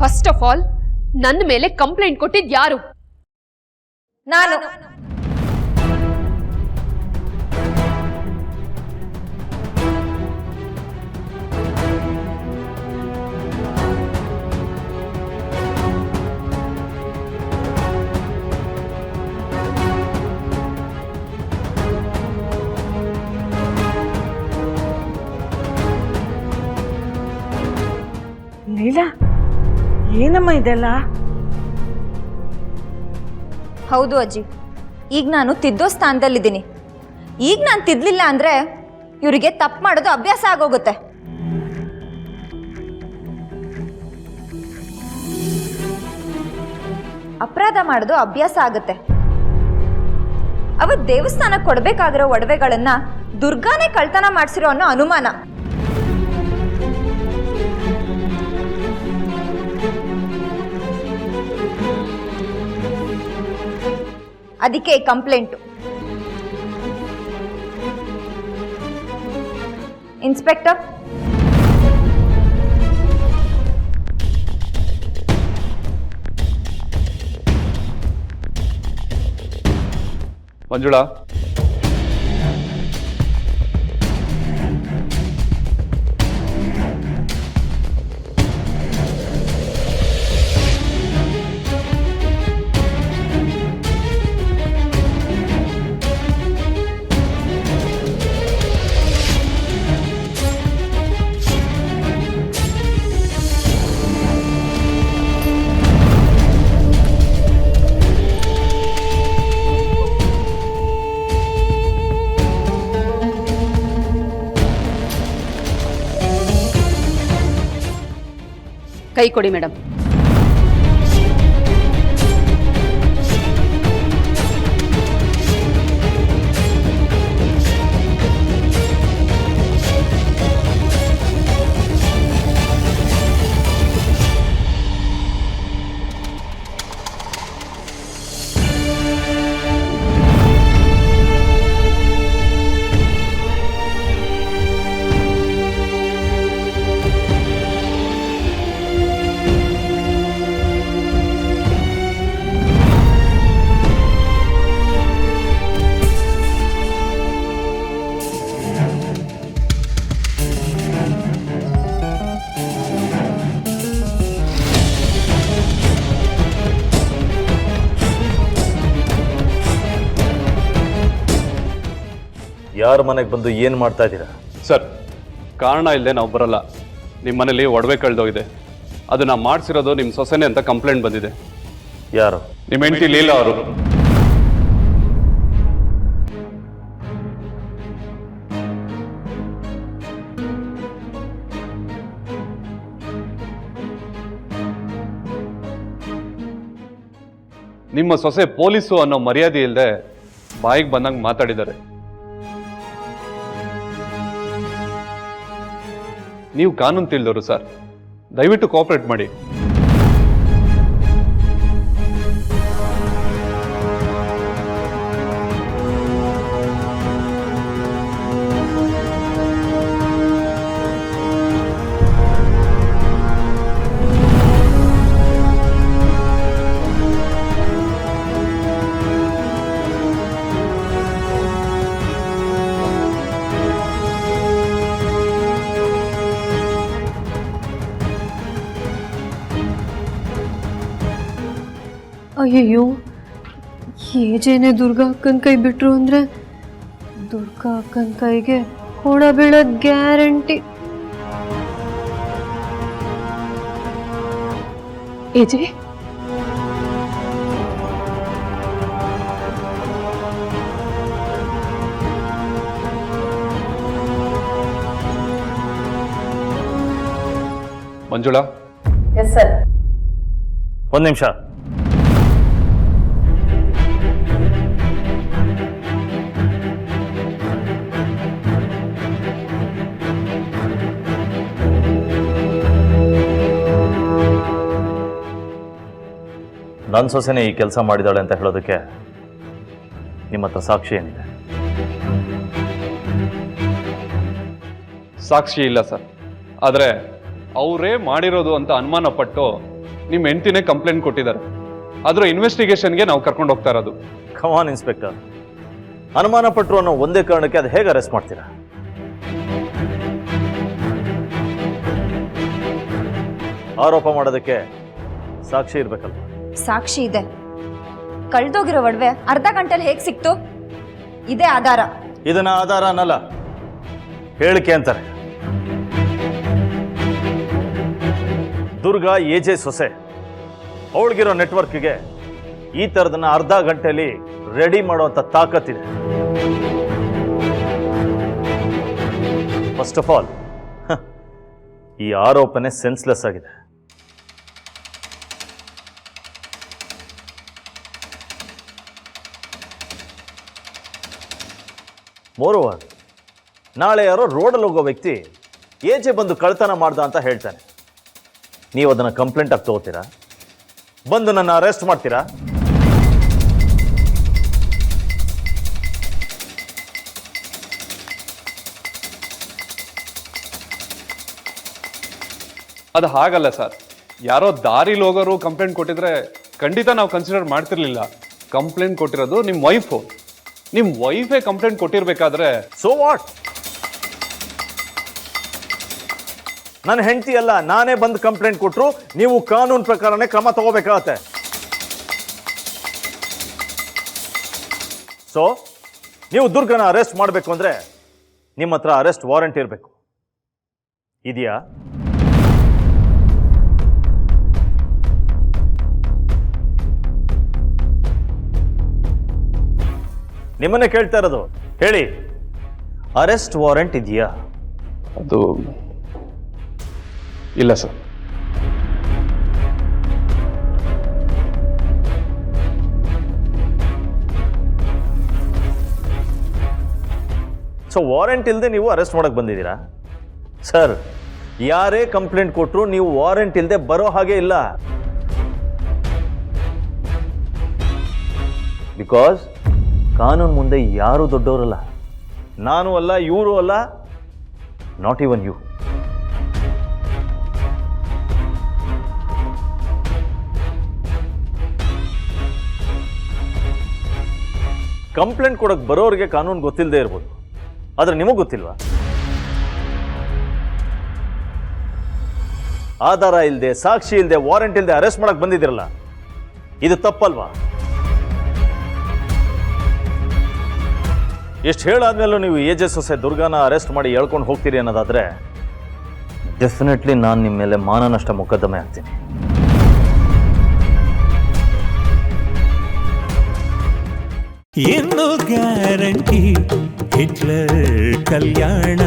First of all ನನ್ನ ಮೇಲೆ complaint ಕೊಟ್ಟಿದ್ ಯಾರು? ನಾನು. ಲೀಲಾ, ಏನಮ್ಮ ಇದೆಲ್ಲ? ಹೌದು ಅಜ್ಜಿ, ಈಗ ನಾನು ತಿದ್ದೋ ಸ್ಥಾನದಲ್ಲಿದ್ದೀನಿ. ಈಗ ನಾನು ತಿದ್ದಲಿಲ್ಲ ಅಂದರೆ ಇವರಿಗೆ ತಪ್ಪು ಮಾಡೋದು ಅಭ್ಯಾಸ ಆಗೋಗುತ್ತೆ. ಅಪರಾಧ ಮಾಡೋದು ಅಭ್ಯಾಸ ಆಗುತ್ತೆ. ಅವತ್ತು ದೇವಸ್ಥಾನಕ್ಕೆ ಕೊಡಬೇಕಾಗಿರೋ ಒಡವೆಗಳನ್ನ ದುರ್ಗಾನೇ ಕಳ್ತನ ಮಾಡಿಸಿರೋ ಅನ್ನೋ ಅನುಮಾನ. ಅದಕ್ಕೆ ಕಂಪ್ಲೇಂಟು. ಇನ್ಸ್ಪೆಕ್ಟರ್, ಮಂಜುಳಾ, ಕೈ ಕೊಡಿ ಮೇಡಮ್. ಯಾರ ಮನೆಗೆ ಬಂದು ಏನು ಮಾಡ್ತಾ ಇದ್ದೀರಾ? ಸರ್, ಕಾರಣ ಇಲ್ಲದೆ ನಾವು ಬರಲ್ಲ. ನಿಮ್ಮ ಮನೇಲಿ ಒಡವೆ ಕಳೆದೋಗಿದೆ, ಅದನ್ನ ಮಾಡಿಸಿರೋದು ನಿಮ್ಮ ಸೊಸೆನೆ ಅಂತ ಕಂಪ್ಲೇಂಟ್ ಬಂದಿದೆ. ಯಾರು? ನಿಮ್ಮ ಹೆಂಡತಿ ಲೀಲಾ ಅವರು. ನಿಮ್ಮ ಸೊಸೆ ಪೊಲೀಸು ಅನ್ನೋ ಮರ್ಯಾದೆ ಇಲ್ಲದೆ ಬಾಯಿಗೆ ಬಂದಂಗೆ ಮಾತಾಡಿದ್ದಾರೆ. ನೀವು ಕಾನೂನು ತಿಳಿದವರು ಸರ್, ದಯವಿಟ್ಟು ಕೋಆಪರೇಟ್ ಮಾಡಿ. ಅಯ್ಯಯ್ಯೋ, ಏಜೇನೆ ದುರ್ಗಾ ಅಕ್ಕನ ಕೈ ಬಿಟ್ರು ಅಂದರೆ ದುರ್ಗಾ ಅಕ್ಕನ ಕೈಗೆ ಹೊಡ ಬೀಳೋದು ಗ್ಯಾರಂಟಿ. ಏಜೆ, ಮಂಜುಳಾ. Yes sir. ಒಂದು ನಿಮಿಷ. ನನ್ನ ಸೊಸೆನೇ ಈ ಕೆಲಸ ಮಾಡಿದಾಳೆ ಅಂತ ಹೇಳೋದಕ್ಕೆ ನಿಮ್ಮ ಹತ್ರ ಸಾಕ್ಷಿ ಏನಿದೆ? ಸಾಕ್ಷಿ ಇಲ್ಲ ಸರ್, ಆದರೆ ಅವರೇ ಮಾಡಿರೋದು ಅಂತ ಅನುಮಾನ ಪಟ್ಟು ನಿಮ್ಮ ಹೆಂಡ್ತಿನೇ ಕಂಪ್ಲೇಂಟ್ ಕೊಟ್ಟಿದ್ದಾರೆ. ಅದರ ಇನ್ವೆಸ್ಟಿಗೇಷನ್ಗೆ ನಾವು ಕರ್ಕೊಂಡು ಹೋಗ್ತಾ ಇರೋದು. ಕಮಾನ್ ಇನ್ಸ್ಪೆಕ್ಟರ್, ಅನುಮಾನ ಪಟ್ಟರು ಅನ್ನೋ ಒಂದೇ ಕಾರಣಕ್ಕೆ ಅದು ಹೇಗೆ ಅರೆಸ್ಟ್ ಮಾಡ್ತೀರಾ? ಆರೋಪ ಮಾಡೋದಕ್ಕೆ ಸಾಕ್ಷಿ ಇರ್ಬೇಕಲ್ಲ? ಸಾಕ್ಷಿ ಇದೆ. ಕಳ್ದೋಗಿರೋ ಒಡವೆ ಅರ್ಧ ಗಂಟೆಲಿ ಹೇಗೆ ಸಿಕ್ತು? ಇದೇ ಆಧಾರ. ಇದನ್ನ ಆಧಾರ ಅನ್ನಲ್ಲ, ಹೇಳಿಕೆ ಅಂತಾರೆ. ದುರ್ಗಾ ಎಜೆ ಸೊಸೆ, ಅವಳಿಗಿರೋ ನೆಟ್ವರ್ಕ್ಗೆ ಈ ಥರದನ್ನ ಅರ್ಧ ಗಂಟೆಯಲ್ಲಿ ರೆಡಿ ಮಾಡುವಂಥ ತಾಕತ್ತಿದೆ. ಫಸ್ಟ್ ಆಫ್ ಆಲ್ ಈ ಆರೋಪನೆ ಸೆನ್ಸ್ಲೆಸ್ ಆಗಿದೆ. ಮೋರೋವರ್, ನಾಳೆ ಯಾರೋ ರೋಡಲ್ಲಿ ಹೋಗೋ ವ್ಯಕ್ತಿ ಏಜೆ ಬಂದು ಕಳ್ತನ ಮಾಡ್ದ ಅಂತ ಹೇಳ್ತಾನೆ. ನೀವು ಅದನ್ನು ಕಂಪ್ಲೇಂಟ್ ಆಗಿ ತಗೋತೀರಾ? ಬಂದು ನನ್ನ ಅರೆಸ್ಟ್ ಮಾಡ್ತೀರಾ? ಅದು ಹಾಗಲ್ಲ ಸರ್. ಯಾರೋ ದಾರಿಲಿ ಹೋಗೋರು ಕಂಪ್ಲೇಂಟ್ ಕೊಟ್ಟಿದ್ರೆ ಖಂಡಿತ ನಾವು ಕನ್ಸಿಡರ್ ಮಾಡ್ತಿರ್ಲಿಲ್ಲ. ಕಂಪ್ಲೇಂಟ್ ಕೊಟ್ಟಿರೋದು ನಿಮ್ಮ ವೈಫು. ನಿಮ್ಮ ವೈಫೇ ಕಂಪ್ಲೇಂಟ್ ಕೊಟ್ಟಿರ್ಬೇಕಾದ್ರೆ ಸೋ ವಾಟ್? ನನ್ನ ಹೆಂಡತಿ ಅಲ್ಲ, ನಾನೇ ಬಂದು ಕಂಪ್ಲೇಂಟ್ ಕೊಟ್ಟರು ನೀವು ಕಾನೂನು ಪ್ರಕಾರನೇ ಕ್ರಮ ತಗೋಬೇಕಾಗತ್ತೆ. ಸೊ ನೀವು ದುರ್ಗನ ಅರೆಸ್ಟ್ ಮಾಡಬೇಕು ಅಂದ್ರೆ ನಿಮ್ಮ ಹತ್ರ ಅರೆಸ್ಟ್ ವಾರೆಂಟ್ ಇರಬೇಕು. ಇದೆಯಾ? ನಿಮ್ಮನ್ನೇ ಕೇಳ್ತಾ ಇರೋದು, ಹೇಳಿ, ಅರೆಸ್ಟ್ ವಾರೆಂಟ್ ಇದೆಯಾ? ಅದು ಇಲ್ಲ ಸರ್. ಸೊ ವಾರೆಂಟ್ ಇಲ್ಲದೆ ನೀವು ಅರೆಸ್ಟ್ ಮಾಡಕ್ಕೆ ಬಂದಿದ್ದೀರಾ? ಸರ್, ಯಾರೇ ಕಂಪ್ಲೇಂಟ್ ಕೊಟ್ಟರು ನೀವು ವಾರೆಂಟ್ ಇಲ್ಲದೆ ಬರೋ ಹಾಗೆ ಇಲ್ಲ. ಬಿಕಾಸ್ ಕಾನೂನು ಮುಂದೆ ಯಾರೂ ದೊಡ್ಡವರಲ್ಲ. ನಾನು ಅಲ್ಲ, ಇವರು ಅಲ್ಲ, ನಾಟ್ ಈವನ್ ಯು. ಕಂಪ್ಲೇಂಟ್ ಕೊಡಕ್ಕೆ ಬರೋರಿಗೆ ಕಾನೂನು ಗೊತ್ತಿಲ್ಲದೆ ಇರ್ಬೋದು, ಆದ್ರೆ ನಿಮಗೆ ಗೊತ್ತಿಲ್ವಾ? ಆಧಾರ ಇಲ್ಲದೆ, ಸಾಕ್ಷಿ ಇಲ್ಲದೆ, ವಾರೆಂಟ್ ಇಲ್ಲದೆ ಅರೆಸ್ಟ್ ಮಾಡಕ್ ಬಂದಿದ್ದೀರಲ್ಲ, ಇದು ತಪ್ಪಲ್ವಾ? ಎಷ್ಟು ಹೇಳಾದ್ಮೇಲೂ ನೀವು ಏಜೆ ಸೊಸೆ ದುರ್ಗಾನ ಅರೆಸ್ಟ್ ಮಾಡಿ ಹೇಳ್ಕೊಂಡು ಹೋಗ್ತೀರಿ ಅನ್ನೋದಾದ್ರೆ ಡೆಫಿನೆಟ್ಲಿ ನಾನು ನಿಮ್ಮ ಮೇಲೆ ಮಾನನಷ್ಟ ಮೊಕದ್ದಮೆ ಆಗ್ತೀನಿ. ಏನು ಗ್ಯಾರಂಟಿ ಹಿಟ್ಲರ್ ಕಲ್ಯಾಣ